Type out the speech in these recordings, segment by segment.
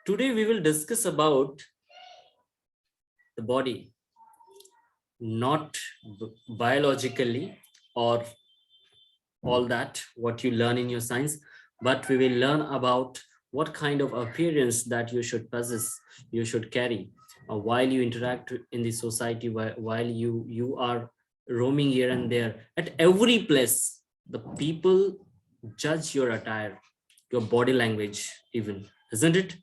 Today we will discuss about the body, not biologically or all that what you learn in your science, but we will learn about what kind of appearance that you should possess, you should carry while you interact in the society, while you are roaming here and there. At every place, the people judge your attire, your body language even, isn't it?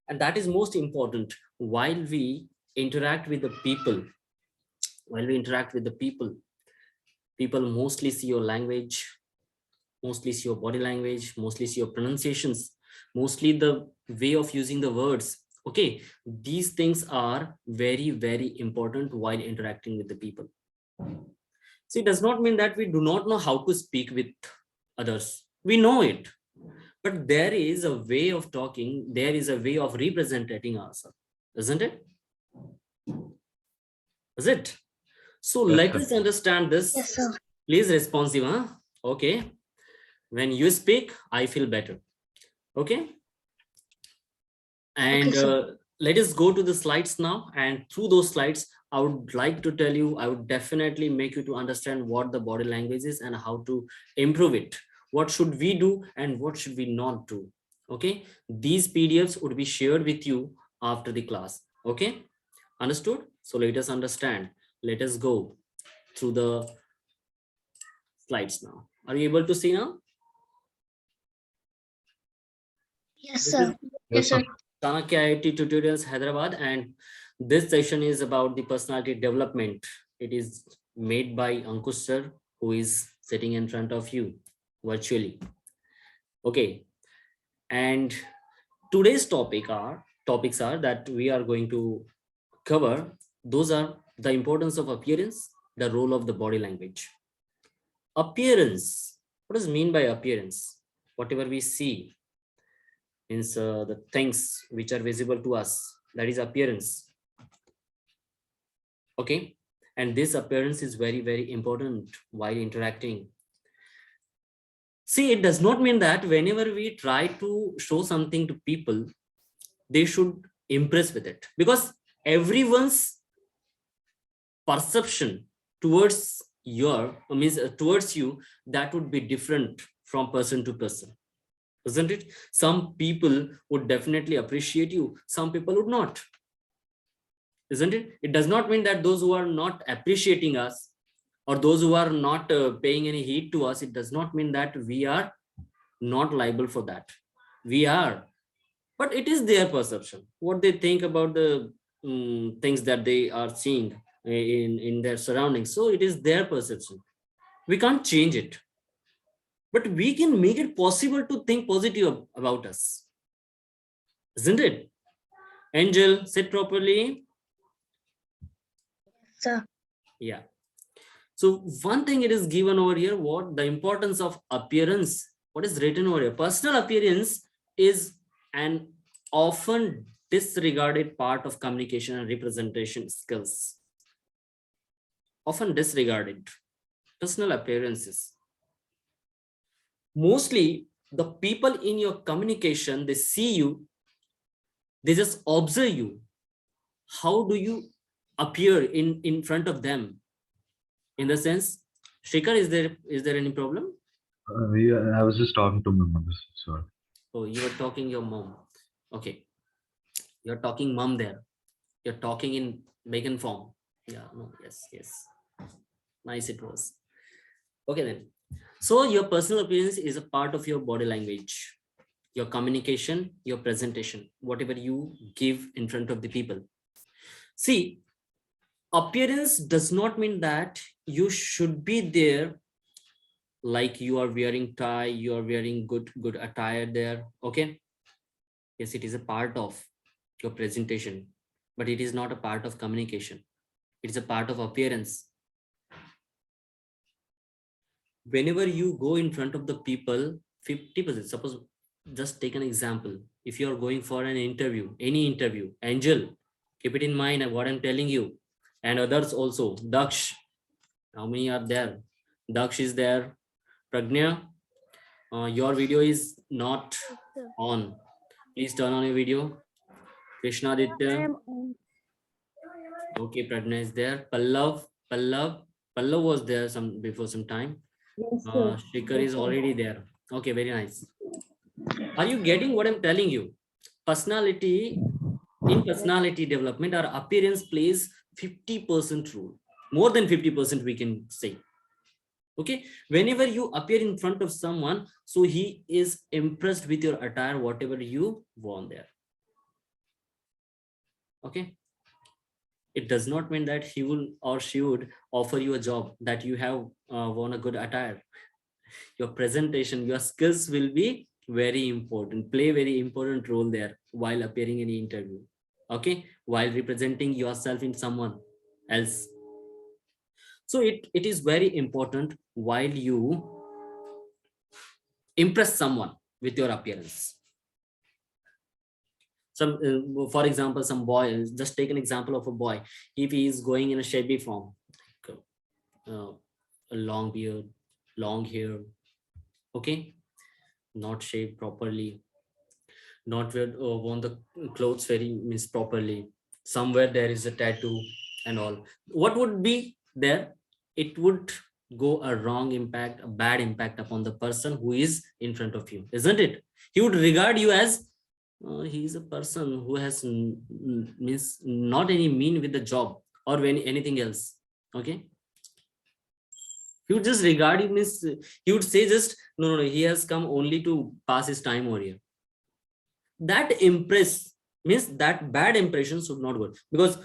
And that is most important. While we interact with the people, while we interact with the people mostly see your language, mostly see your body language, mostly see your pronunciations, mostly the way of using the words. Okay, these things are very, very important while interacting with the people. See, it does not mean that we do not know how to speak with others. We know it, but there is a way of talking, there is a way of representing ourselves, isn't it? Is it? So Yes, let sir. us understand this. Yes, sir. Please responsive, huh? Okay. When you speak, I feel better. Okay. Okay, And sir. let us go to the slides now. And through those slides, I would like to tell you, I would definitely make you to understand what the body language is and how to improve it. What should we do and what should we not do? Okay. These PDFs would be shared with you after the class. Okay. Understood? So let us understand. Let us go through the slides now. Are you able to see now? Yes, This is sir. Yes, sir. Chanakya IIT Tutorials Hyderabad, and this session is about the personality development. It is made by Ankush sir, who is sitting in front of you virtually. Okay, and today's topics are that we are going to cover. Those are the importance of appearance, the role of the body language. Appearance. What does mean by appearance? Whatever we see means the things which are visible to us, that is appearance. Okay, and this appearance is very, very important while interacting. See, it does not mean that whenever we try to show something to people, they should impress with it, because everyone's perception towards towards you, that would be different from person to person, isn't it? Some people would definitely appreciate you, some people would not, isn't it? It does not mean that those who are not appreciating us or those who are not paying any heed to us, it does not mean that we are not liable for that. We are, but it is their perception, what they think about the things that they are seeing in their surroundings. So it is their perception, we can't change it, but we can make it possible to think positive about us, isn't it? Angel, sit properly. Sir. Yeah. So one thing it is given over here, what the importance of appearance, what is written over here. Personal appearance is an often disregarded part of communication and representation skills. Often disregarded. Personal appearances. Mostly the people in your communication, they see you, they just observe you. How do you appear in front of them? In the sense, Shikhar, is there any problem? I was just talking to my mother. Sorry. Oh, you are talking your mom. Okay. You're talking mom there. You're talking in Megan form. Yeah, no, yes, yes. Nice it was. Okay then. So your personal appearance is a part of your body language, your communication, your presentation, whatever you give in front of the people. See, appearance does not mean that you should be there like you are wearing tie, you are wearing good attire there. Okay. Yes, it is a part of your presentation, but it is not a part of communication. It is a part of appearance. Whenever you go in front of the people, 50%, suppose, just take an example. If you are going for an interview, any interview, Angel, keep it in mind what I'm telling you, and others also. Daksh, how many are there? Daksh is there. Pragnya, your video is not Sir. on. Please turn on your video. Krishna I Aditya. am on. Okay, Pradna is there. Pallav was there before some time. Yes, sir. Shikhar Yes, is sir. already there. Okay, very nice. Are you getting what I'm telling you? Personality, in personality development, our appearance plays 50% role. More than 50% we can say. Okay, whenever you appear in front of someone, so he is impressed with your attire, whatever you worn there. Okay, it does not mean that he will or she would offer you a job that you have worn a good attire. Your presentation, your skills will be very important, play very important role there while appearing in the interview. Okay, while representing yourself in someone else. So it is very important while you impress someone with your appearance. Some for example, some boy, just take an example of a boy. If he is going in a shabby form, uh, a long beard, long hair, okay, not shaved properly, not wear worn the clothes very means properly, somewhere there is a tattoo and all, what would be there? It would go a wrong impact, a bad impact upon the person who is in front of you, isn't it? He would regard you as he is a person who has means not any mean with the job or anything else. Okay, he would just regard you means he would say just no, he has come only to pass his time over here. That impress means that bad impression should not go, because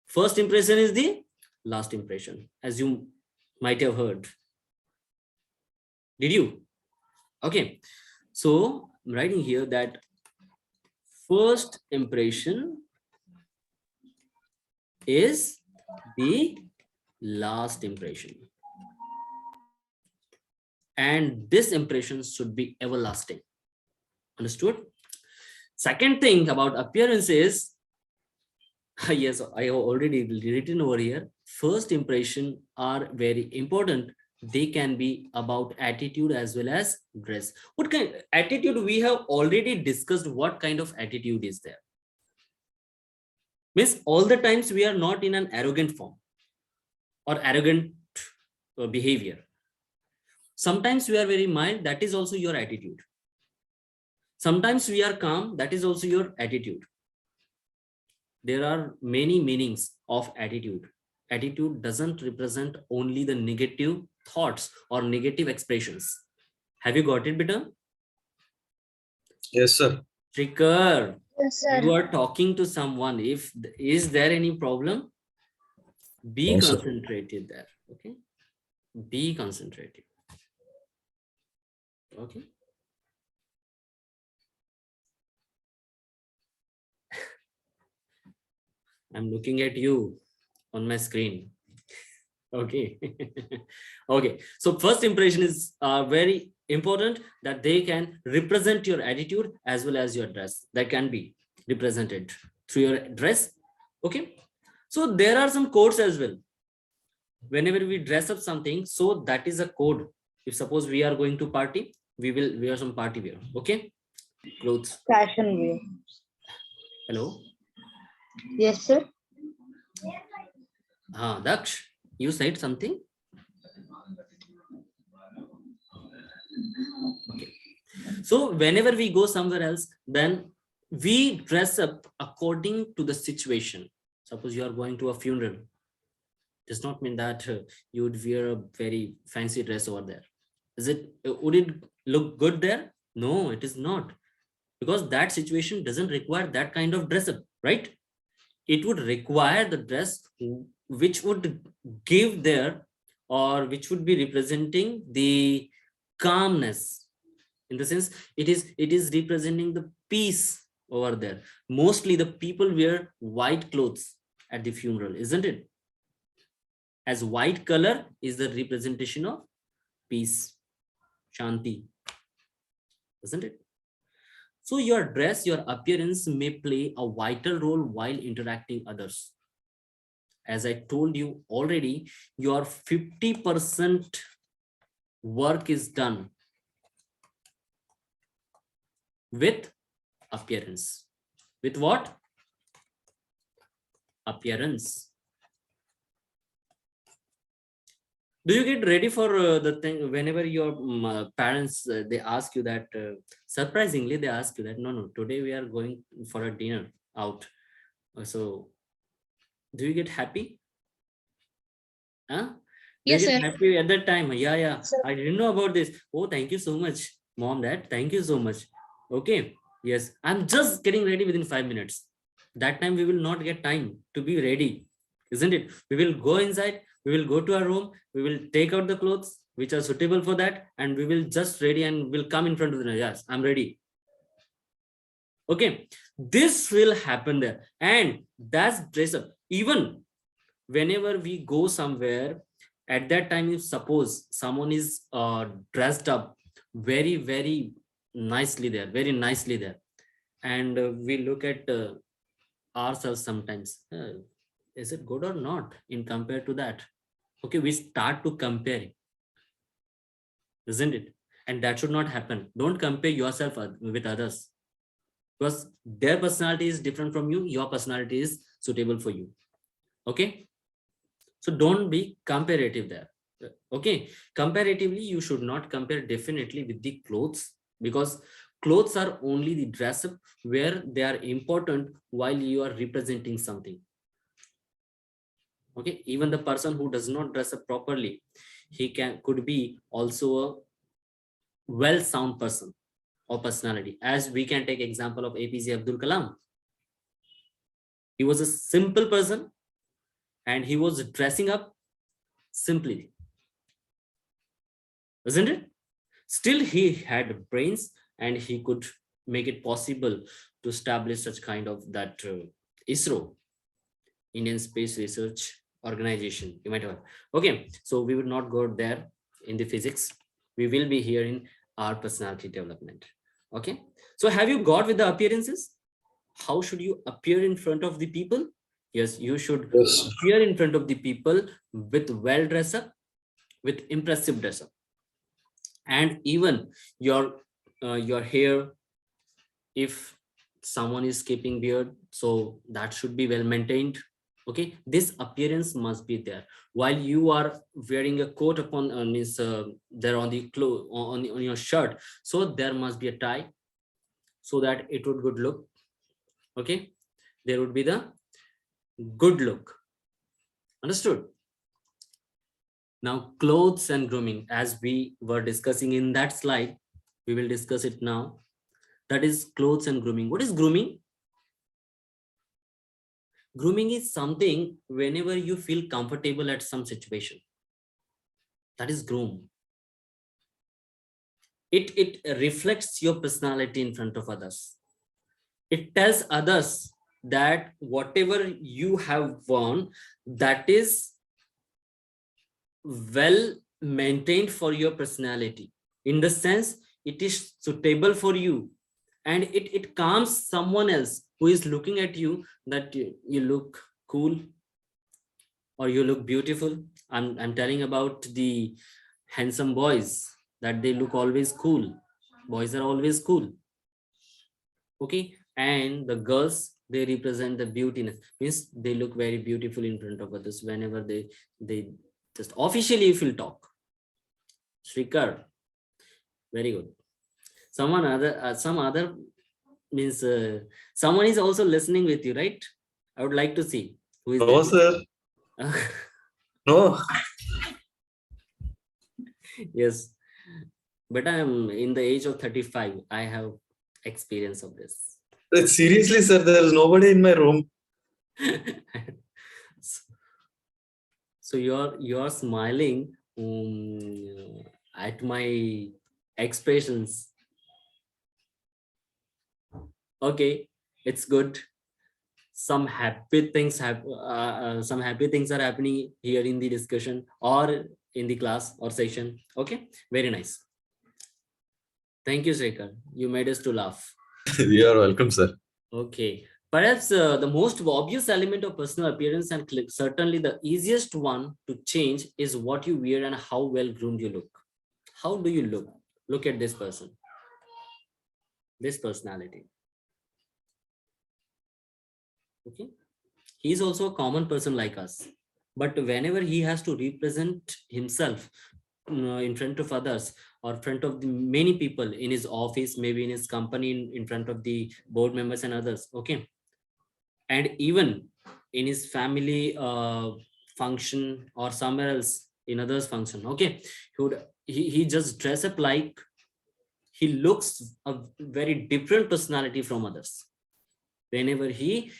first impression is the last impression, as you might have heard. Did you? Okay, so I'm writing here that first impression is the last impression, and this impression should be everlasting. Understood? Second thing about appearance is yes, I have already written over here. First impression are very important. They can be about attitude as well as dress. What kind of attitude we have already discussed? What kind of attitude is there? Means all the times we are not in an arrogant form or arrogant behavior. Sometimes we are very mild. That is also your attitude. Sometimes we are calm. That is also your attitude. There are many meanings of attitude. Attitude doesn't represent only the negative thoughts or negative expressions. Have you got it, beta? Yes, sir. Trigger. Yes, You sir. are talking to someone. If is there any problem, be No, sir. concentrated there. Okay, be concentrated. Okay. I'm looking at you on my screen. Okay. Okay, so first impression is very important, that they can represent your attitude as well as your dress. That can be represented through your dress. Okay, so there are some codes as well. Whenever we dress up something, so that is a code. If suppose we are going to party, we will wear some party wear. Okay, clothes. Fashion wear. Hello. Yes, sir. Daksh, you said something. Okay, so whenever we go somewhere else, then we dress up according to the situation. Suppose you are going to a funeral, does not mean that you would wear a very fancy dress over there. Is it, would it look good there? No, it is not, because that situation doesn't require that kind of dress up, right? It would require the dress which would give there, or which would be representing the calmness. In the sense, it is representing the peace over there. Mostly the people wear white clothes at the funeral, isn't it? As white color is the representation of peace, shanti, isn't it? So your dress, your appearance may play a vital role while interacting others. As I told you already, your 50% work is done with appearance. With what? Appearance. Do you get ready for the thing whenever your parents they ask you that surprisingly they ask you that no, today we are going for a dinner out, so do you get happy? Huh? Do you Yes, get sir. happy at that time? Yeah, Sir. I didn't know about this. Oh, thank you so much, mom, dad. Thank you so much. Okay. Yes, I'm just getting ready within 5 minutes. That time we will not get time to be ready, isn't it? We will go inside, we will go to our room, we will take out the clothes which are suitable for that, and we will just ready and will come in front of the, yes, I'm ready. Okay, this will happen there. And that's dress up. Even whenever we go somewhere, at that time, if suppose someone is dressed up very nicely there, very nicely there, and we look at ourselves sometimes, is it good or not in compared to that? Okay, we start to compare, isn't it? And that should not happen. Don't compare yourself with others, because their personality is different from you, your personality is suitable for you. Okay, so don't be comparative there. Okay, comparatively you should not compare definitely with the clothes, because clothes are only the dress up where they are important while you are representing something. Okay, even the person who does not dress up properly, he could be also a well sound person or personality. As we can take example of APJ Abdul Kalam. He was a simple person and he was dressing up simply, isn't it? Still, he had brains and he could make it possible to establish such kind of that ISRO, Indian Space Research Organization. You might have. Okay, so we will not go there in the physics. We will be here in our personality development. Okay, so have you got with the appearances? How should you appear in front of the people? Yes, you should Yes. appear in front of the people with well dress up, with impressive dress up, and even your hair, if someone is keeping beard, so that should be well maintained. Okay, this appearance must be there. While you are wearing a coat upon means there on the clothes on your shirt, so there must be a tie so that it would good look. Okay, there would be the good look. Understood? Now clothes and grooming, as we were discussing in that slide, we will discuss it now. That is clothes and grooming. What is grooming? Grooming is something whenever you feel comfortable at some situation, that is groom. It reflects your personality in front of others. It tells others that whatever you have won, that is well maintained for your personality, in the sense it is suitable for you, and it calms someone else who is looking at you, that you look cool or you look beautiful. I'm telling about the handsome boys, that they look always cool. Boys are always cool. Okay, and the girls, they represent the beautiness, means they look very beautiful in front of others whenever they just officially, if you'll talk. Shrikar, very good. Some other means someone is also listening with you, right? I would like to see who is No, there. sir. No. Yes, but I'm in the age of 35. I have experience of this. Seriously, sir, there is nobody in my room. So you're smiling at my expressions. Okay, it's good. Some happy things have some happy things are happening here in the discussion or in the class or session. Okay, very nice. Thank you, Srekar. You made us to laugh. You are welcome, sir. Okay, perhaps the most obvious element of personal appearance, and certainly the easiest one to change, is what you wear and how well groomed you look. How do you look? Look at this person, this personality. Okay, he is also a common person like us, but whenever he has to represent himself in front of others or front of the many people in his office, maybe in his company, in front of the board members and others, okay, and even in his family function or somewhere else in others function, okay, he just dress up like he looks a very different personality from others whenever he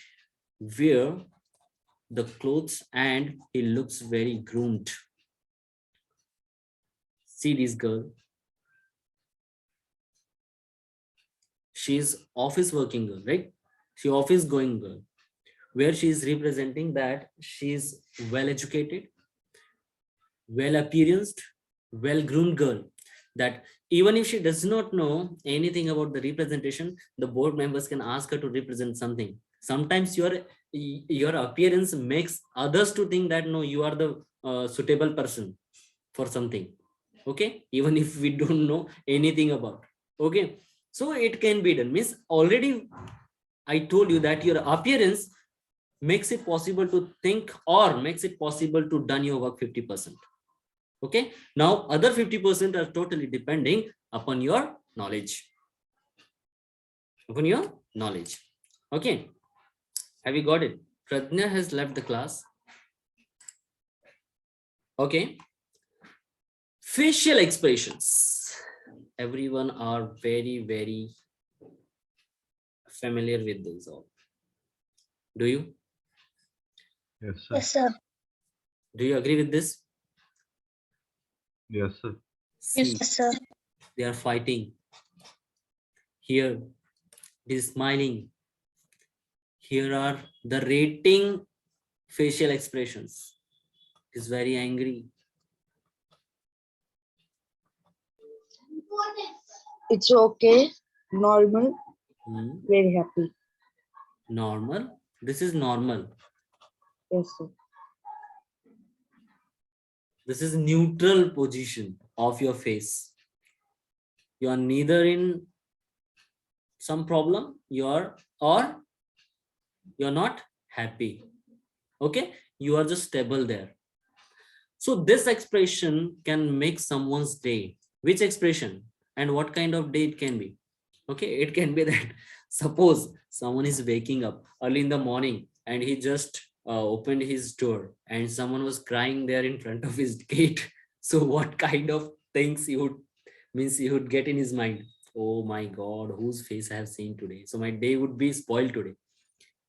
wear the clothes and he looks very groomed. See this girl, she's office working girl, right? She office going girl, where she is representing that she's well educated, well appearanced, well groomed girl, that even if she does not know anything about the representation, the board members can ask her to represent something. Sometimes your appearance makes others to think that no, you are the suitable person for something, okay, even if we don't know anything about, okay. So it can be done, means already I told you that your appearance makes it possible to think or makes it possible to done your work 50%. Okay, now other 50% are totally depending upon your knowledge. Upon your knowledge. Okay, have you got it? Pradnya has left the class. Okay, facial expressions. Everyone are very familiar with this all. Do you? Yes, sir. Yes, sir. Do you agree with this? Yes, sir. See, Yes, sir. they are fighting. Here, it is smiling. Here are the rating facial expressions. It is very angry. It's okay. Normal. Hmm. Very happy. Normal. This is normal. Yes, sir. This is neutral position of your face. You are neither in some problem, or you're not happy. Okay, you are just stable there. So this expression can make someone's day. Which expression and what kind of day it can be? Okay, it can be that suppose someone is waking up early in the morning and he just opened his door and someone was crying there in front of his gate. So what kind of things he would get in his mind? Oh my God, whose face I have seen today? So my day would be spoiled today,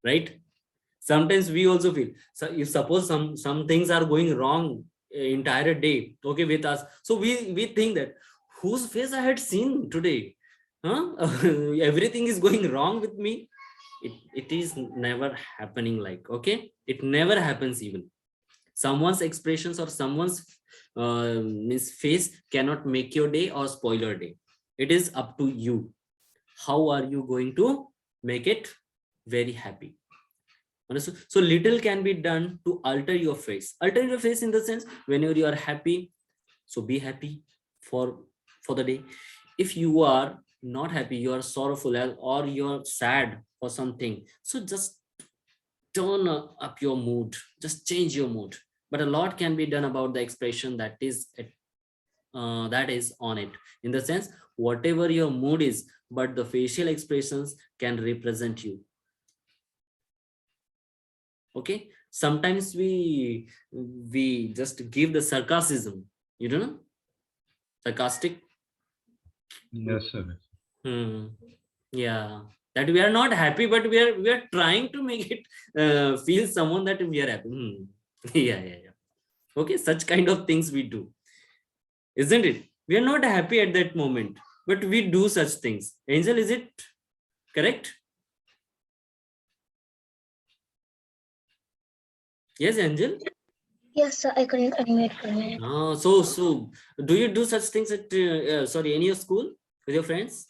right? Sometimes we also feel, so if suppose some things are going wrong entire day, okay, with us, so we think that whose face I had seen today, huh? Everything is going wrong with me. It is never happening, like, okay, it never happens. Even someone's expressions or someone's means face cannot make your day or spoil your day. It is up to you. How are you going to make it very happy? So little can be done to alter your face. Alter your face in the sense, whenever you are happy, so be happy for the day. If you are not happy, you are sorrowful, or you're sad for something, so just turn up your mood, just change your mood. But a lot can be done about the expression that is on it, in the sense whatever your mood is, but the facial expressions can represent you. Okay, sometimes we just give the sarcasm, you don't know, sarcastic. Yes, sir. Yeah, that we are not happy, but we are trying to make it feel someone that we are happy. Yeah. Okay, such kind of things we do, isn't it? We are not happy at that moment, but we do such things. Angel, is it correct? Yes, Angel. Yes, sir. I couldn't animate for a minute. So do you do such things at sorry, in your school with your friends?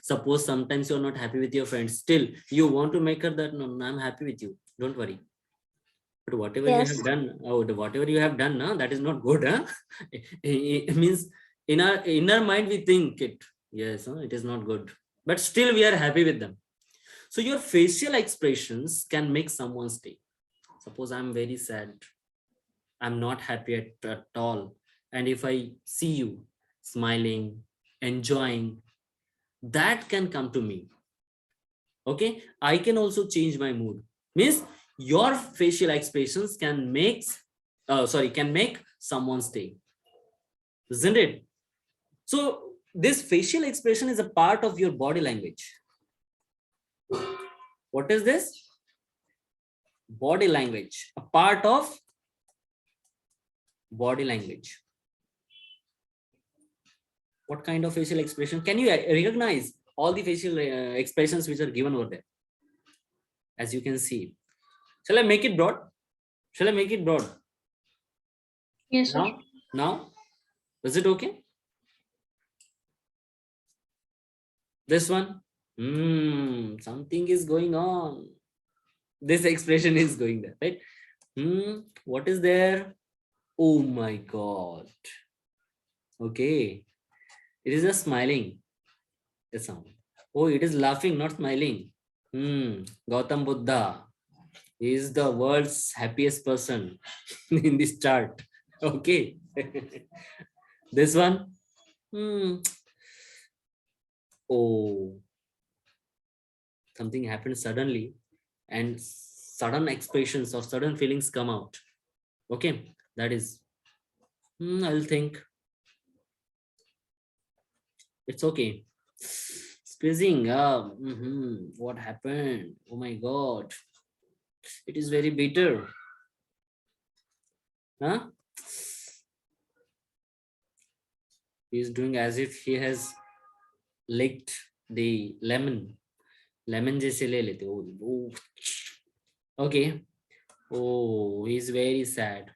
Suppose sometimes you're not happy with your friends, still you want to make her that no, I'm happy with you, don't worry. But whatever you Yes. have done, whatever you have done, that is not good, huh? It means in our inner mind we think it, yes, it is not good, but still we are happy with them. So your facial expressions can make someone stay. Suppose I'm very sad, I'm not happy at all, and if I see you smiling, enjoying, that can come to me. Okay, I can also change my mood. Means your facial expressions can can make someone stay, isn't it? So this facial expression is a part of your body language. What is this? Body language, a part of body language. What kind of facial expression? Can you recognize all the facial expressions which are given over there? As you can see. Shall I make it broad? Shall I make it broad? Yes, sir. Now, is it okay? This one? Something is going on. This expression is going there, right? What is there? Oh my God. Okay. It is just smiling. The sound. Oh, it is laughing, not smiling. Gautam Buddha is the world's happiest person in this chart. Okay. This one. Oh, something happened suddenly and sudden expressions or sudden feelings come out. Okay, that is, I'll think. It's okay. Squeezing up. What happened? Oh my God. It is very bitter. Huh? He is doing as if he has licked the lemon. Lemon jaise le lete. Oh. Okay. Oh, he's very sad.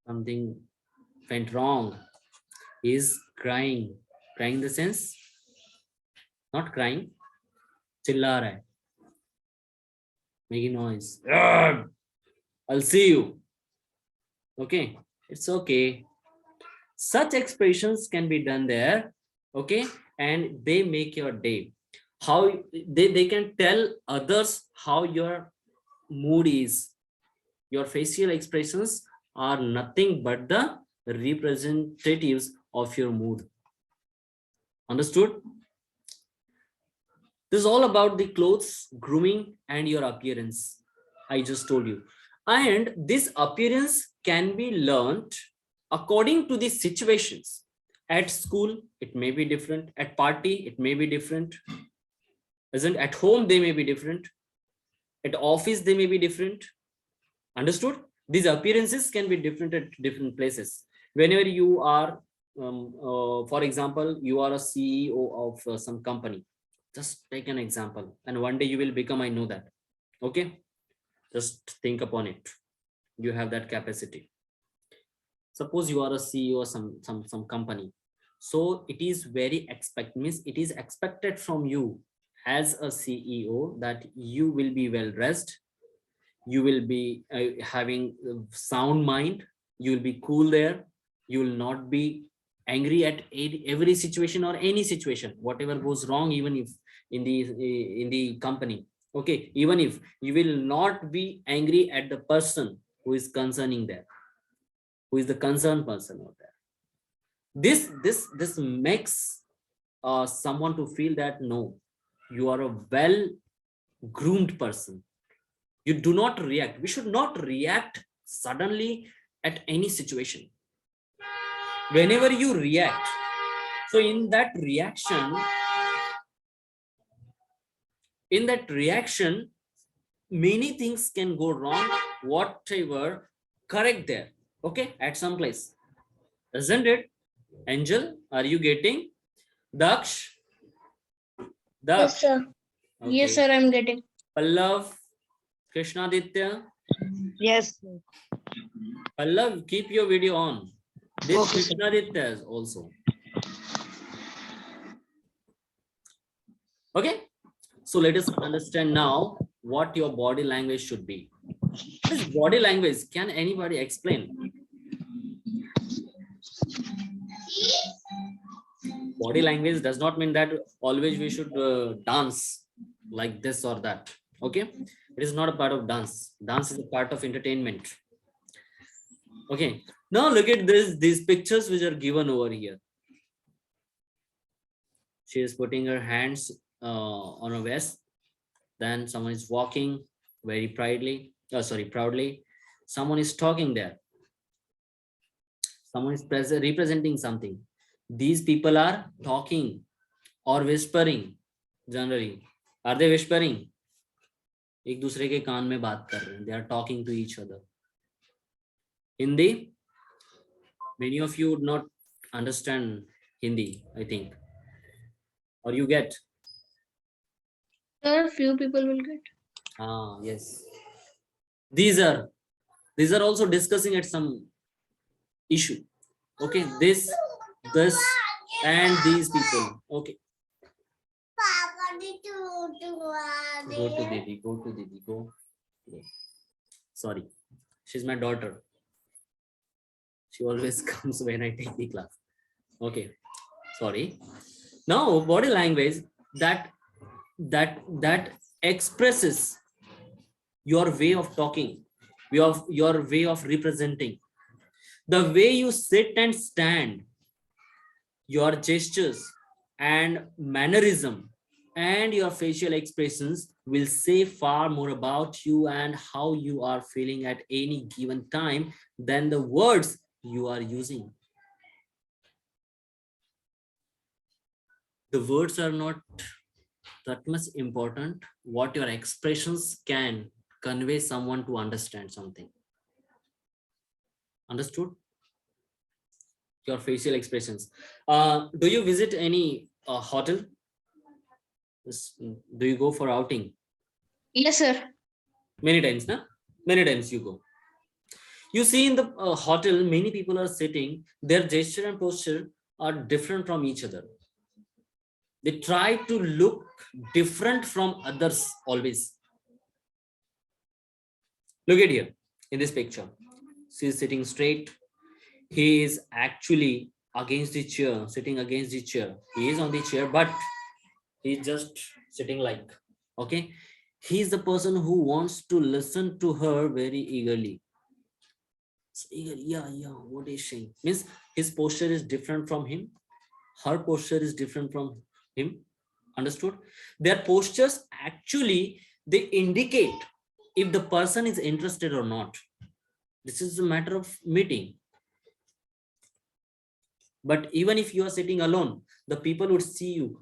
Something went wrong. He's crying. Crying in the sense, not crying, chilla raha hai, making noise. I'll see you. Okay, it's okay. Such expressions can be done there. Okay, and they make your day. How they can tell others how your mood is. Your facial expressions are nothing but the representatives of your mood. Understood? This is all about the clothes, grooming, and your appearance. I just told you. And this appearance can be learned according to the situations. At school, it may be different. At party, it may be different. Isn't at home, they may be different. At office, they may be different. Understood? These appearances can be different at different places. Whenever you are, for example, you are a CEO of some company. Just take an example, and one day you will become, I know that. Okay, just think upon it. You have that capacity. Suppose you are a CEO of some company. So it is very means it is expected from you as a CEO that you will be well dressed, you will be having sound mind, you will be cool there, you will not be angry at every situation or any situation, whatever goes wrong, even if in the company. Okay, even if you will not be angry at the person who is concerning there, who is the concerned person out there. This makes someone to feel that no, you are a well groomed person. You do not react. We should not react suddenly at any situation. Whenever you react, so in that reaction, many things can go wrong, whatever, correct there. Okay, at some place. Isn't it? Angel, are you getting? Daksh? Yes, sir. Okay. Yes, sir, I'm getting. Pallav, Krishnaditya. Yes, sir. Pallav, keep your video on. This Okay, sir. Krishnaditya is also. Okay, so let us understand now what your body language should be. What is body language? Can anybody explain? Body language does not mean that always we should dance like this or that. Okay, it is not a part of dance. Dance is a part of entertainment. Okay, now look at this, these pictures which are given over here. She is putting her hands on her vest. Then someone is walking very proudly. Someone is talking there. Someone is representing something. These people are talking or whispering generally. Are they whispering? एक दूसरे के कान में बात कर रहे हैं. They are talking to each other. Hindi? Many of you would not understand Hindi, I think. Or you get? Sir, few people will get. Ah, yes. These are also discussing at some issue. Okay, this, and these people. Okay. Go to Didi, go. Sorry, she's my daughter. She always comes when I take the class. Okay, sorry. Now, body language that expresses your way of talking, your way of representing, the way you sit and stand, your gestures and mannerism and your facial expressions will say far more about you and how you are feeling at any given time than the words you are using. The words are not that much important. What your expressions can convey someone to understand something. Understood? Your facial expressions. Do you visit any hotel? Do you go for outing? Yes, sir. Many times, na? Many times you go. You see in the hotel, many people are sitting, their gesture and posture are different from each other. They try to look different from others always. Look at here in this picture. She is sitting straight. He is actually against the chair, sitting against the chair. He is on the chair, but he's just sitting like, okay. He's the person who wants to listen to her very eagerly. Yeah, what is she? Means his posture is different from him. Her posture is different from him. Understood? Their postures actually, they indicate if the person is interested or not. This is a matter of meeting. But even if you are sitting alone, the people would see you,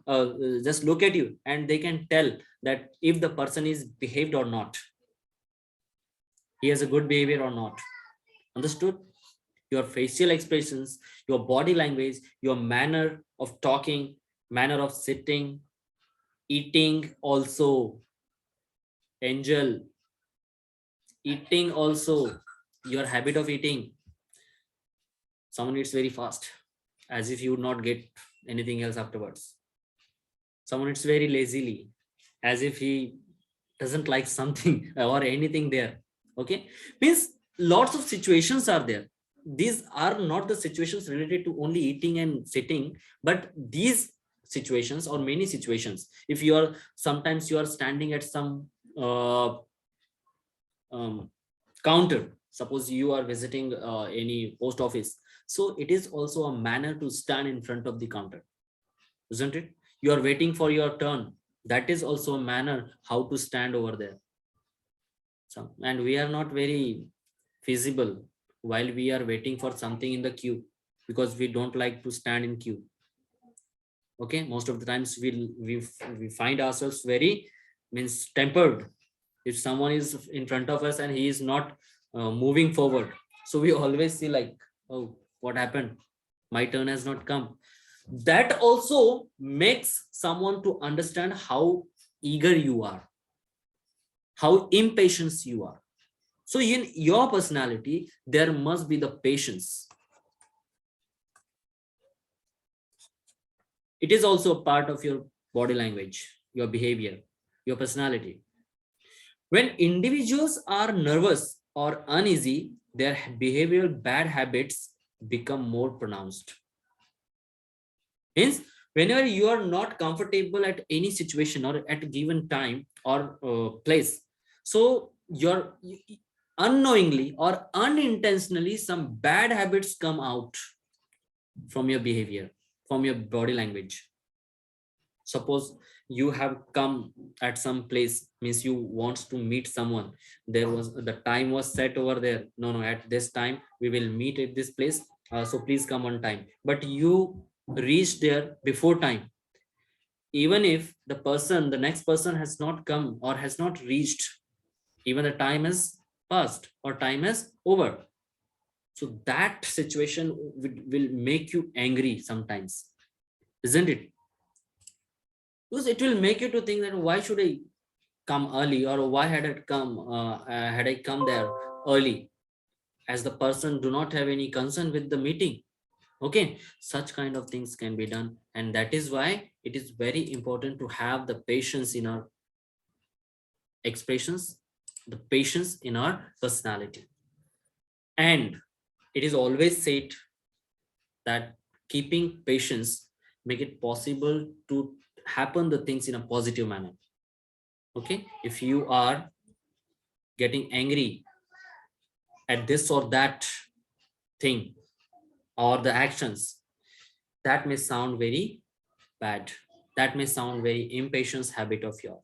just look at you, and they can tell that if the person is behaved or not. He has a good behavior or not. Understood? Your facial expressions, your body language, your manner of talking, manner of sitting, eating also. Angel, eating also, your habit of eating. Someone eats very fast, as if you would not get anything else afterwards. Someone eats very lazily, as if he doesn't like something or anything there. Okay, means lots of situations are there. These are not the situations related to only eating and sitting, but these situations or many situations. If you are, sometimes you are standing at some counter, suppose you are visiting any post office, so it is also a manner to stand in front of the counter, isn't it? You are waiting for your turn, that is also a manner how to stand over there. So, and we are not very feasible while we are waiting for something in the queue, because we don't like to stand in queue. Okay, most of the times we find ourselves very means tempered if someone is in front of us and he is not moving forward. So we always see like, oh, what happened, my turn has not come. That also makes someone to understand how eager you are, how impatient you are. So in your personality, there must be the patience. It is also a part of your body language, your behavior, your personality. When individuals are nervous or uneasy, their behavioral bad habits become more pronounced. Means Whenever you are not comfortable at any situation or at a given time or place, so you're unknowingly or unintentionally some bad habits come out from your behavior, from your body language. Suppose you have come at some place, means you wants to meet someone, there was the time was set over there, no, at this time we will meet at this place, so please come on time, but you reach there before time. Even if the next person has not come or has not reached, even the time is passed or time is over, so that situation will make you angry sometimes, isn't it? Because it will make you to think that why should I come early, or why had I come there early, as the person do not have any concern with the meeting. Okay, such kind of things can be done, and that is why it is very important to have the patience in our expressions, the patience in our personality. And it is always said that keeping patience make it possible to happen the things in a positive manner. Okay, if you are getting angry at this or that thing or the actions, that may sound very bad, that may sound very impatient habit of yours.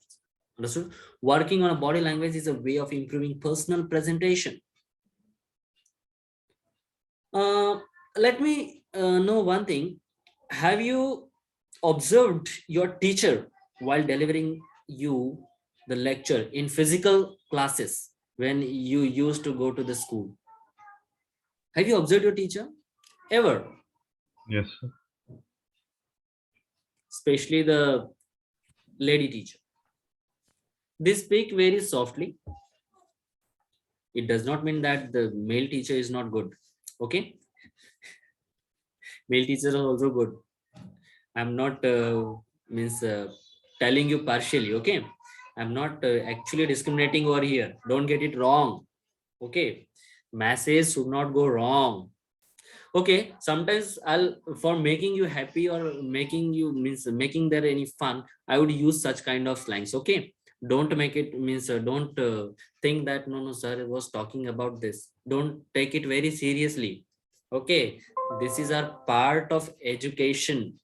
Understood? Working on a body language is a way of improving personal presentation. uh, let me know one thing. Have you observed your teacher while delivering you the lecture in physical classes when you used to go to the school? Have you observed your teacher ever? Yes, sir. Especially the lady teacher. They speak very softly. It does not mean that the male teacher is not good. Okay, male teachers are also good. I'm not means telling you partially. Okay, I'm not actually discriminating over here. Don't get it wrong. Okay, masses should not go wrong. Okay, sometimes I'll, for making you happy or making you means making there any fun, I would use such kind of slangs. Okay, don't make it means don't think that no sir was talking about this. Don't take it very seriously. Okay, this is our part of education.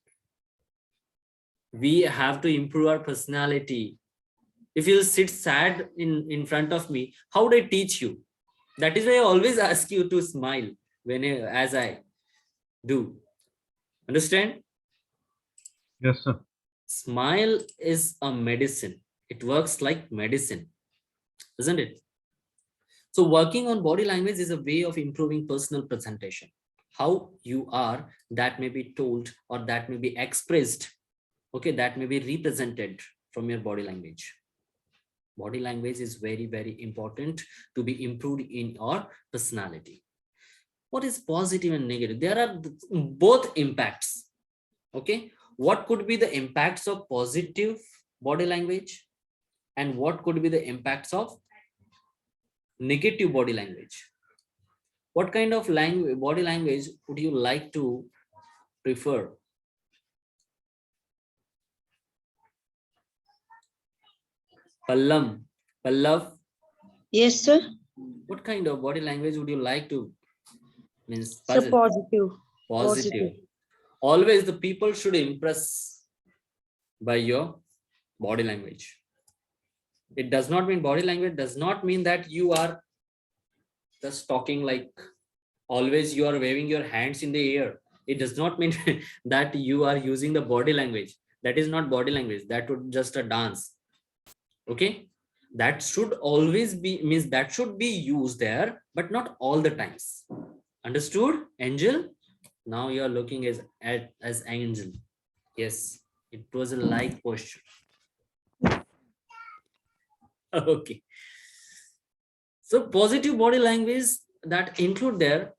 We have to improve our personality. If you sit sad in front of me, how would I teach you? That is why I always ask you to smile when as I do. Understand? Yes, sir. Smile is a medicine. It works like medicine, isn't it? So working on body language is a way of improving personal presentation. How you are, that may be told or that may be expressed. Okay, that may be represented from your body language. Body language is very, very important to be improved in our personality. What is positive and negative? There are both impacts. Okay, what could be the impacts of positive body language and what could be the impacts of negative body language? What kind of language, body language would you like to prefer? Pallav, Yes, sir. what kind of body language would you like to means So positive. positive? Always the people should impress by your body language. It does not mean body language does not mean that you are just talking like always you are waving your hands in the air. It does not mean that you are using the body language. That is not body language. That would just a dance. Okay, that should always be means that should be used there, but not all the times. Understood, Angel? Now you are looking as Angel. Yes, it was a like posture. Okay. So positive body language that include there,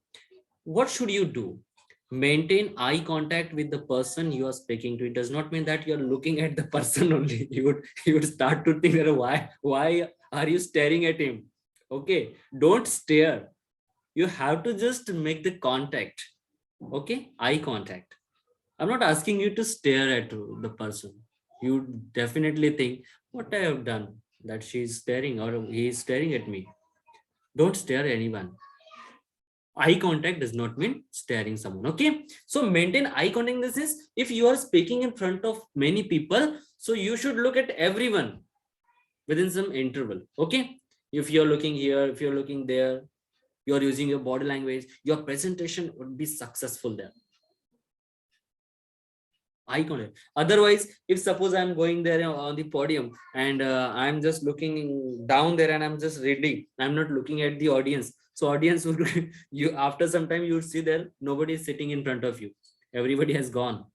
what should you do? Maintain eye contact with the person you are speaking to. It does not mean that you are looking at the person only. You would start to think that why are you staring at him? Okay, don't stare. You have to just make the contact. Okay, eye contact. I'm not asking you to stare at the person. You definitely think, what I have done, that she's staring or he is staring at me. Don't stare at anyone. Eye contact does not mean staring someone. Okay. So maintain eye contact. This is if you are speaking in front of many people, so you should look at everyone within some interval. Okay. If you're looking here, if you're looking there, you're using your body language, your presentation would be successful there. Eye contact. Otherwise, if suppose I'm going there on the podium and I'm just looking down there and I'm just reading, I'm not looking at the audience. So audience would you after some time you would see there nobody is sitting in front of you. Everybody has gone.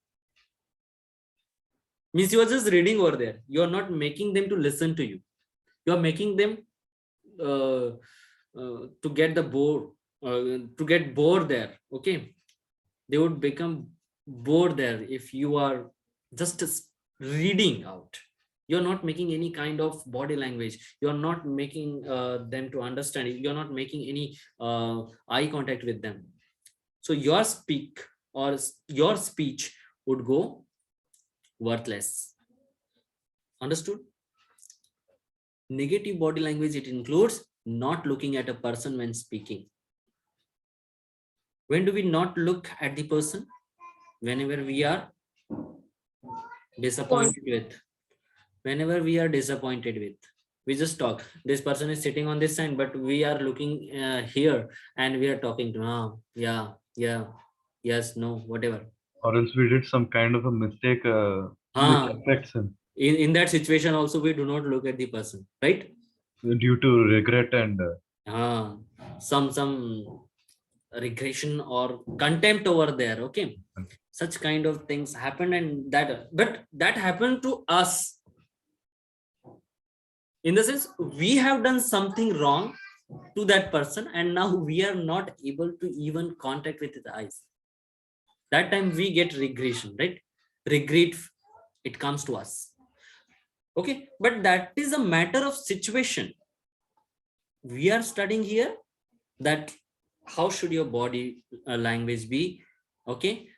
Means you are just reading over there. You are not making them to listen to you. You are making them uh, to get the bored, to get bored there. Okay, they would become bored there if you are just reading out. You're not making any kind of body language. You're not making them to understand it. You're not making any eye contact with them. So your your speech would go worthless. Understood? Negative body language, it includes not looking at a person when speaking. When do we not look at the person? Whenever we are disappointed with. Whenever we are disappointed with, we just talk. This person is sitting on this side, but we are looking here and we are talking to, yeah, yes, no, whatever. Or else we did some kind of a mistake which Ah, affects him in that situation also, we do not look at the person, right? due to regret and Ah, some regression or contempt over there. Okay, such kind of things happen, and but that happened to us. In the sense, we have done something wrong to that person, and now we are not able to even contact with his eyes. That time we get regression, right? Regret, it comes to us. Okay, but that is a matter of situation. We are studying here that how should your body language be. Okay,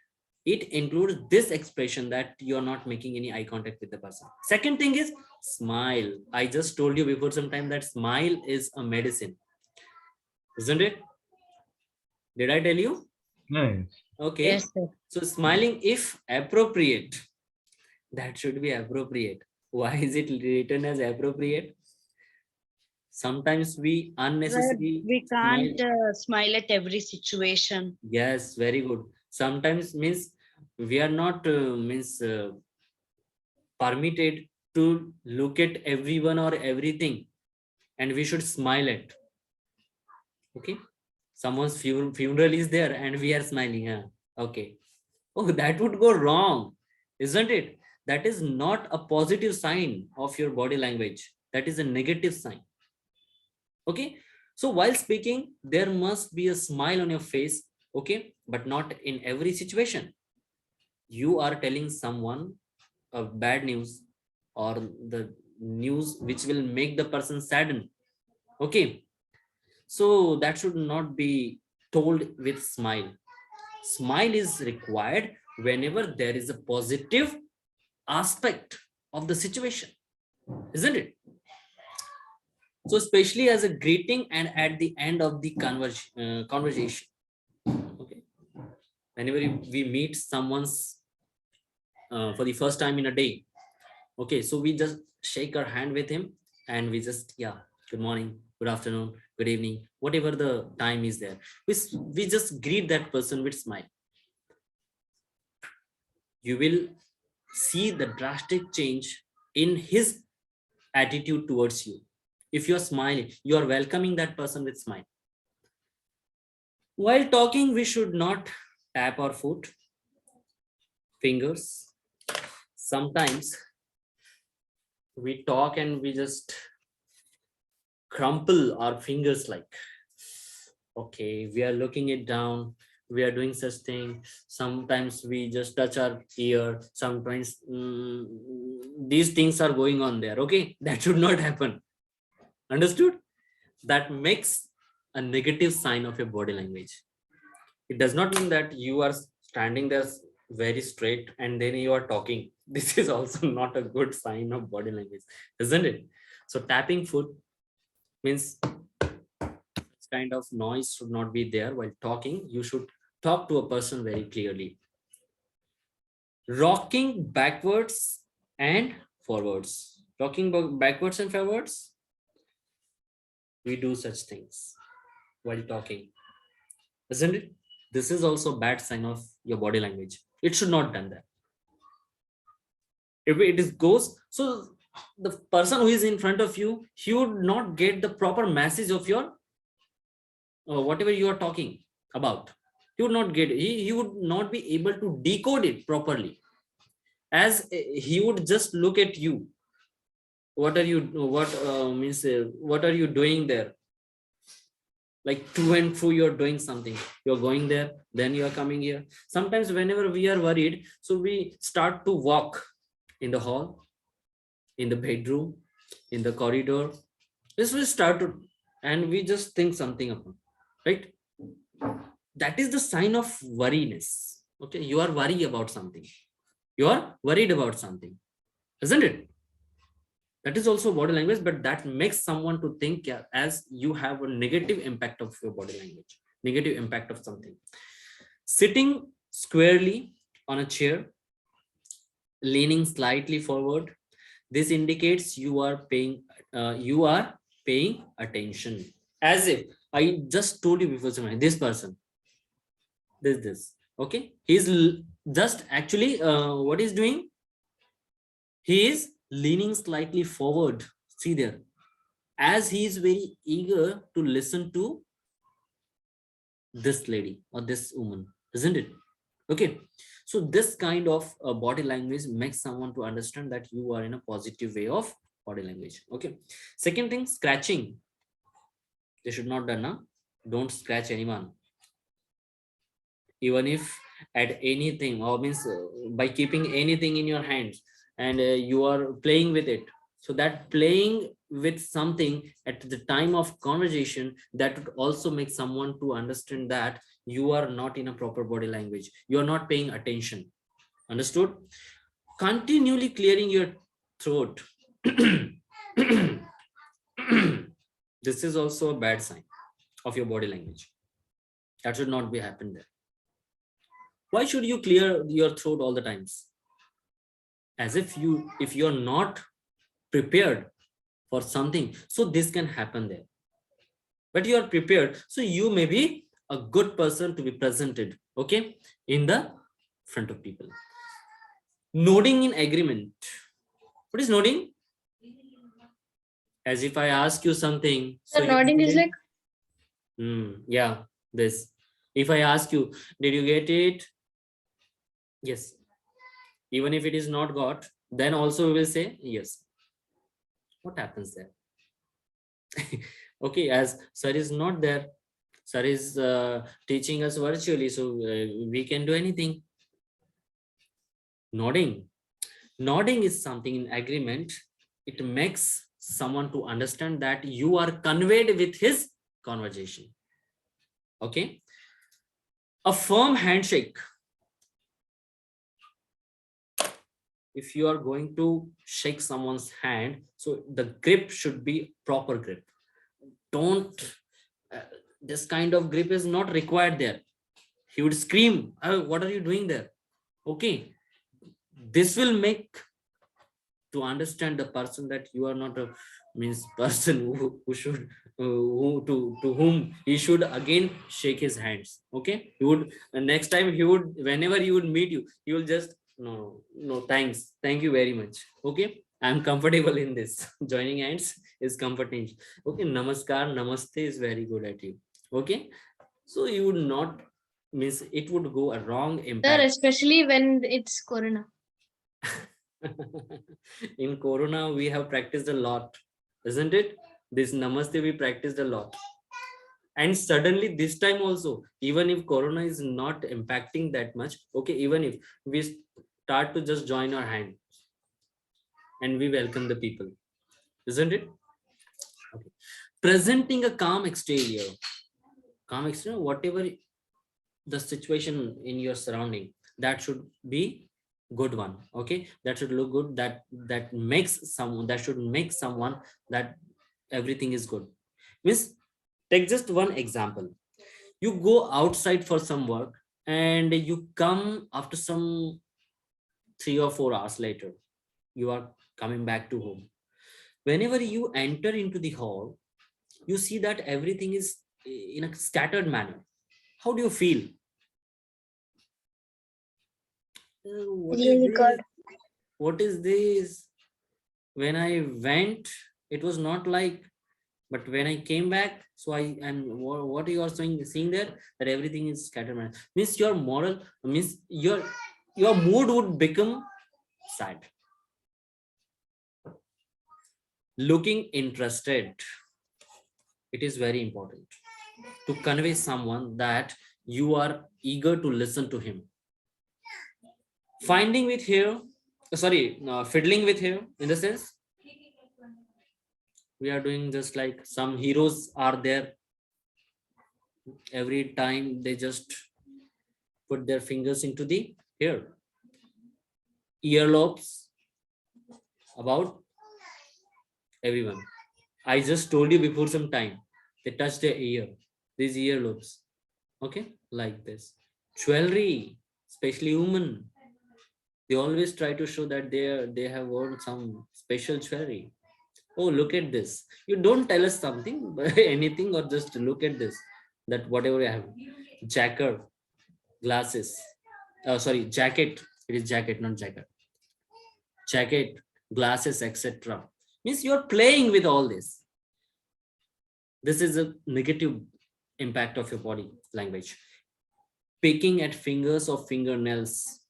it includes this expression that you're not making any eye contact with the person. Second thing is smile. I just told you before some time that smile is a medicine, isn't it? Did I tell you? nice. Yes, Okay. sir. So smiling, if appropriate, that should be appropriate. Why is it written as appropriate? Sometimes we Sir, unnecessarily we smile. can't smile at every situation. Yes, very good. Sometimes means we are not permitted to look at everyone or everything, and we should smile at. Okay, someone's funeral is there and we are smiling. Huh? Okay. Oh, that would go wrong, isn't it? That is not a positive sign of your body language. That is a negative sign. Okay. So while speaking, there must be a smile on your face. Okay. But not in every situation. You are telling someone a bad news or the news which will make the person sadden. Okay. So that should not be told with smile. Smile is required whenever there is a positive aspect of the situation, isn't it? So especially as a greeting and at the end of the conversation. Okay, whenever we meet someone's for the first time in a day. Okay, so we just shake our hand with him and we just, yeah, good morning, good afternoon, good evening, whatever the time is there. We just greet that person with smile. You will see the drastic change in his attitude towards you. If you're smiling, you're welcoming that person with smile. While talking, we should not tap our foot, fingers. Sometimes we talk and we just crumple our fingers like, okay, we are looking it down, we are doing such thing. Sometimes we just touch our ear. Sometimes these things are going on there. Okay, that should not happen. Understood? That makes a negative sign of your body language. It does not mean that you are standing there very straight and then you are talking. This is also not a good sign of body language, isn't it? So tapping foot means this kind of noise should not be there while talking. You should talk to a person very clearly. Rocking backwards and forwards. Rocking backwards and forwards. We do such things while talking, isn't it? This is also a bad sign of your body language. It should not done that. If it is goes, so the person who is in front of you, he would not get the proper message of your whatever you are talking about. He would not get it. He would not be able to decode it properly, as he would just look at you. What are you, what are you doing there? Like to and fro, you're doing something, you're going there, then you are coming here. Sometimes whenever we are worried, so we start to walk in the hall, in the bedroom, in the corridor. This will start to, and we just think something upon, right? That is the sign of worriness. Okay, you are worried about something, you are worried about something, isn't it? That is also body language, but that makes someone to think, yeah, as you have a negative impact of your body language, negative impact of something. Sitting squarely on a chair, leaning slightly forward, this indicates you are paying attention. As if I just told you before, this person, this, okay, he's just actually what he's doing, he is leaning slightly forward. See there, as he is very eager to listen to this lady or this woman, isn't it? Okay, so this kind of body language makes someone to understand that you are in a positive way of body language. Okay, second thing, scratching. They should not done now. Don't scratch anyone, even if at anything, or means by keeping anything in your hands and you are playing with it. So that playing with something at the time of conversation, that would also make someone to understand that you are not in a proper body language, you are not paying attention. Understood? Continually clearing your throat. This is also a bad sign of your body language. That should not be happen there. Why should you clear your throat all the times? As if you're not prepared for something, so this can happen there. But you are prepared, so you may be a good person to be presented, okay, in the front of people. Nodding in agreement. What is nodding? As if I ask you something. So nodding is like, yeah, this. If I ask you, did you get it? Yes. Even if it is not got, then also we will say yes. What happens there? Okay, as sir is not there, sir is teaching us virtually, so we can do anything. Nodding. Nodding is something in agreement. It makes someone to understand that you are conveyed with his conversation. Okay. A firm handshake. If you are going to shake someone's hand, so the grip should be proper grip. Don't, this kind of grip is not required there. He would scream, oh, what are you doing there? Okay. This will make to understand the person that you are not a person who should to whom he should again shake his hands. Okay, he would next time he would, whenever he would meet you, he will just no thanks, thank you very much. Okay, I'm comfortable in this. Joining hands is comforting. Okay, namaskar, namaste is very good at you. Okay, so you would not it would go a wrong sir, impact. especially when it's Corona. In Corona, we have practiced a lot, isn't it? This namaste we practiced a lot. And suddenly this time also, even if Corona is not impacting that much, okay, even if we start to just join our hand and we welcome the people, isn't it? Okay. Presenting a calm exterior. Calm exterior, whatever the situation in your surrounding. that should be good one. Okay, that should look good, that makes someone, that should make someone that everything is good. Means, take just one example. You go outside for some work and you come after some 3 or 4 hours later, you are coming back to home. Whenever you enter into the hall, you see that everything is in a scattered manner. How do you feel? What is Really this? good. What is this? When I went, it was not like, but when I came back, so I, and what you are seeing there, that everything is scattered manner. Means your moral, means your mood would become sad. Looking interested, it is very important to convey someone that you are eager to listen to him. Finding with here, sorry, no, fiddling with here, in the sense we are doing just like some heroes are there. Every time they just put their fingers into the hair, earlobes, about everyone. I just told you before some time, they touch their ear, these earlobes. Okay, like this. Jewelry, especially women, they always try to show that they have worn some special jewelry. Oh, look at this. You don't tell us something, but anything, or just look at this. That whatever I have, jacket, glasses. Sorry, jacket. It is jacket, not jacket. Jacket, glasses, etc. Means you're playing with all this. This is a negative impact of your body language. Picking at fingers or fingernails.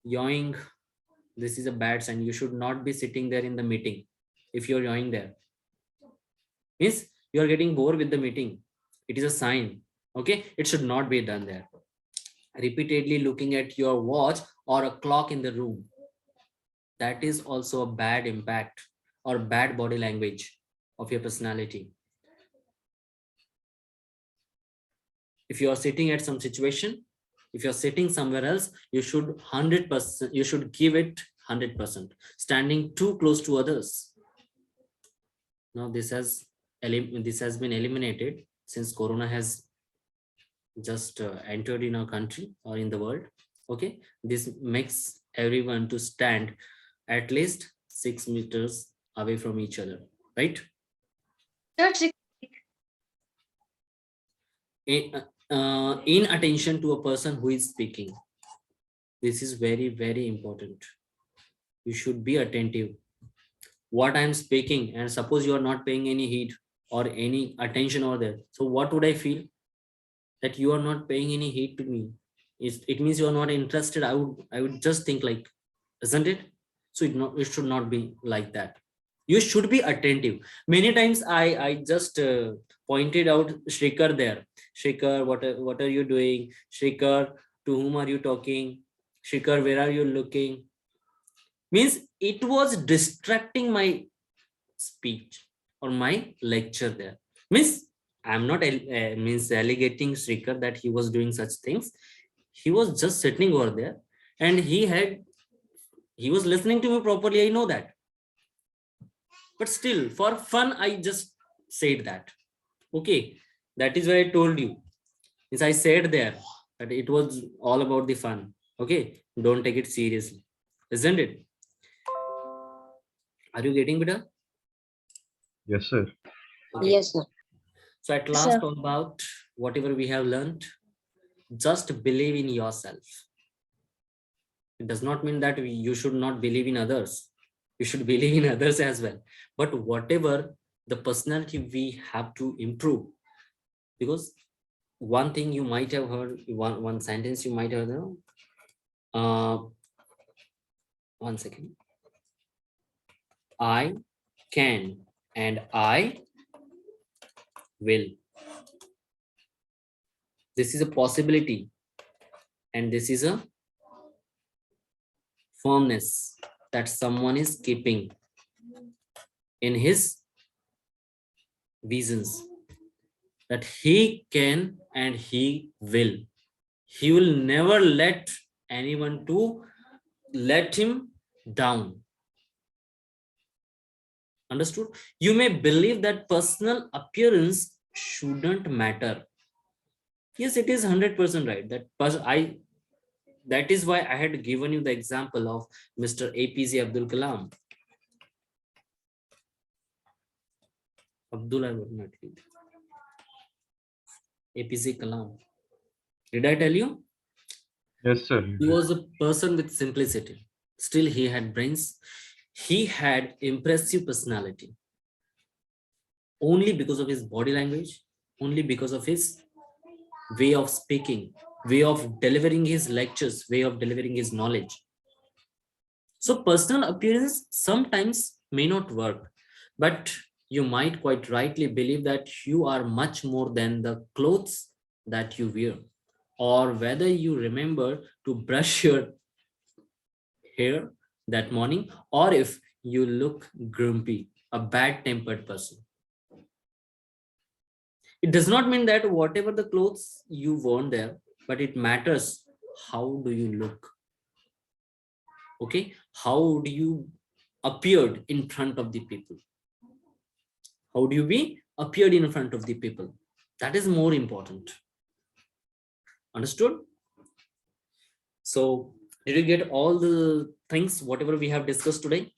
Yawing. This is a bad sign. You should not be sitting there in the meeting if you're yawing there. Means you are getting bored with the meeting. It is a sign. Okay, it should not be done there. Repeatedly looking at your watch or a clock in the room, that is also a bad impact or bad body language of your personality. If you are sitting at some situation, if you're sitting somewhere else, you should 100%, you should give it 100%. Standing too close to others. Now this has been eliminated since Corona has just entered in our country or in the world. Okay, this makes everyone to stand at least 6 meters away from each other, right? That's it. In attention to a person who is speaking, this is very, very important. You should be attentive what I'm speaking, and suppose you are not paying any heed or any attention over there, so what would I feel? That you are not paying any heed to me. It means you are not interested. I would just think like, isn't it? So it should not be like that. You should be attentive. Many times I just pointed out Shrikar there. Shrikar, what are you doing? Shrikar, to whom are you talking? Shrikar, where are you looking? Means it was distracting my speech or my lecture there. Means I'm not means alligating Shrikar that he was doing such things. He was just sitting over there and he was listening to me properly. I know that. But still, for fun, I just said that. Okay, that is why I told you. Means I said there that it was all about the fun. Okay, don't take it seriously, isn't it? Are you getting better? Yes, sir. Okay. Yes, sir. So at Yes, last, sir. all about whatever we have learned, just believe in yourself. It does not mean that you should not believe in others. You should believe in others as well. But whatever the personality we have to improve, because one thing you might have heard, one sentence you might have heard. One second. I can and I will. This is a possibility, and this is a firmness that someone is keeping in his visions, that he can and he will. He will never let anyone to let him down. Understood? You may believe that personal appearance shouldn't matter. Yes, it is 100% right. That is why I had given you the example of Mr. APJ Abdul Kalam. Abdul, I would not read. APJ Kalam. Did I tell you? Yes, sir. He was a person with simplicity. Still, he had brains. He had impressive personality. Only because of his body language, only because of his way of speaking, way of delivering his lectures, way of delivering his knowledge. So personal appearance sometimes may not work, but you might quite rightly believe that you are much more than the clothes that you wear, or whether you remember to brush your hair that morning, or if you look grumpy, a bad-tempered person. It does not mean that whatever the clothes you worn there, but it matters how do you look. Okay, how do you appeared in front of the people? How do you be appeared in front of the people? That is more important. Understood? So did you get all the things whatever we have discussed today?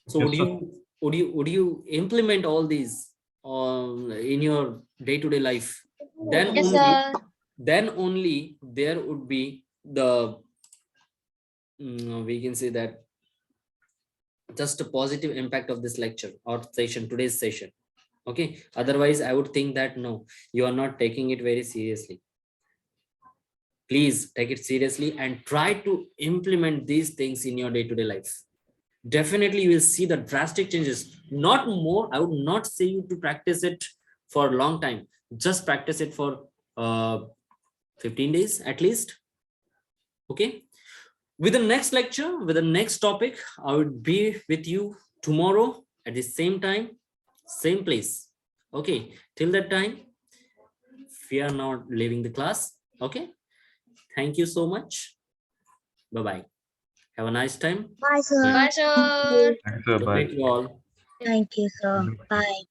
So Yes, sir. would you implement all these in your day-to-day life? Then Yes, only sir. then only there would be the we can say that just a positive impact of this lecture or session, today's session. Okay, otherwise I would think that no, you are not taking it very seriously. Please take it seriously and try to implement these things in your day-to-day life. Definitely you will see the drastic changes. Not more, I would not say you to practice it for a long time. Just practice it for 15 days at least. Okay, with the next lecture, with the next topic, I would be with you tomorrow at the same time, same place. Okay, till that time, we are not leaving the class. Okay, thank you so much. Bye-bye. Have a nice time. Bye, sir. Bye, sir. Thanks, sir. Good Bye. night to all. Thank you, sir. Bye.